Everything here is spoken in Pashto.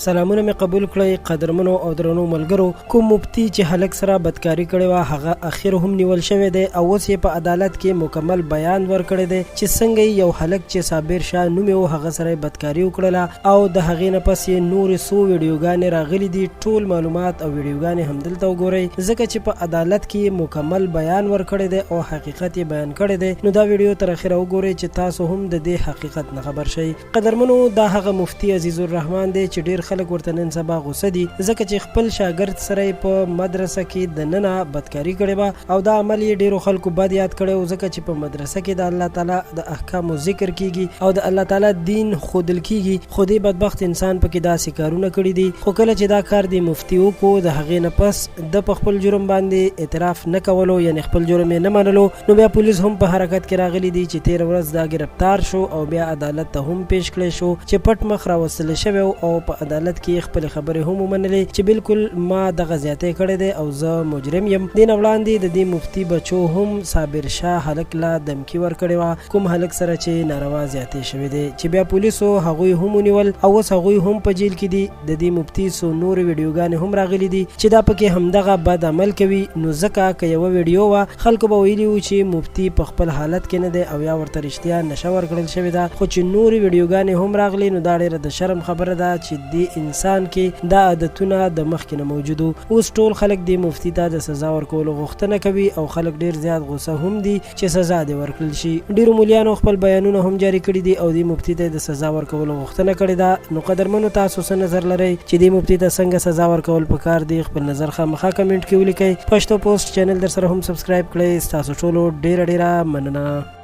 سلامونه مې قبول کړئ قدرمنو او درنو ملګرو. کوم مفتی چې هلک سره بدکاری کړې وه هغه اخر هم نیول شوی دی او اوس یې په عدالت کې مکمل بیان ورکړی دی چې څنګه یو هلک چې صابر شاه نوم یې و هغه سره بدکاري وکړله او د هغې نه پس یې نورې څو ویډیوګانې راغلي دي. ټول معلومات او ویډیوګانې همدلته وګورئ ځکه چې په عدالت کې مکمل بیان ورکړی دی او حقیقت یې بیان کړی دی. نو دا ویډیو تر اخره وګورئ چې تاسو هم د دې حقیقت نه خبر شئ. قدرمنو دا هغه مفتی عزیز الرحمن دی چې ډیر خلک ورته نن سبا غوسه دي ځکه چې خپل شاګرد سره په مدرسه کې د ننه بدکاری کړې وه او دا عمل یې ډیرو خلکو بد یاد کړی و ځکه چې په مدرسه کې د الله تعالی د احکامو ذکر کیږي او د الله تعالی دین ښودل کیږي. خو دې بدبخت انسان پکې داسې کارونه کړي دي خو کله چې دا کار د مفتی وکړو د هغې نه پس د په خپل جرم باندې اعتراف نه کولو یعنې خپل جرم یې نه منلو نو بیا پولیس هم په حرکت کې راغلي دي چې تېره ورځ دا ګرفتار شو او بیا عدالت ته هم پیش کړی شو چې پټ مخ راوستلی شوی او په عدالت کې خپل خبرې هم ومنلې چې بالکل ما دغه زیاتی کړی دی او زه مجرم یم. دې نه وړاندې د دې مفتی بچو هم صابر شاه هلک له دمکي ورکړې وه کوم هلک سره چې ناروا زیاتی شوی دی چې بیا پولیسو هغوی هم ونیول او اوس هغوی هم په جیل کې دي. د دې مفتی څو نورې ویډیوګانې هم راغلي دي چې دا پکې همدغه بد عمل کوي. نو ځکه که یوه ویډیو وه خلکو به ویلي وو چې مفتی په خپل حالت کې نه دی او یا ورته رښتیا نشه ورکړل شوې ده خو چې نورې ویډیوګانې هم راغلي نو دا ډېره د شرم خبره ده چې دې انسان کې دا عادتونه د مخکې نه موجود وو. اوس ټول خلک دې مفتی ته د سزا ورکولو غوښتنه کوي او خلک ډېر زیات غوسه هم دي چې سزا دې ورکړل شي. ډېرو مولیانو خپل بیانونه هم جاري کړي دي او دې مفتی ته د سزا ورکولو غوښتنه کړې ده. نو قدرمنو تاسو څه نظر لرئ چې دې مفتی ته څنګه سزا ورکول پکار دي؟ خپل نظر خامخا کمنټ کې ولیکئ. پښتو پوسټ چینل در سره هم سبسکرایب کړئ. ستاسو ټولو ډېره مننه.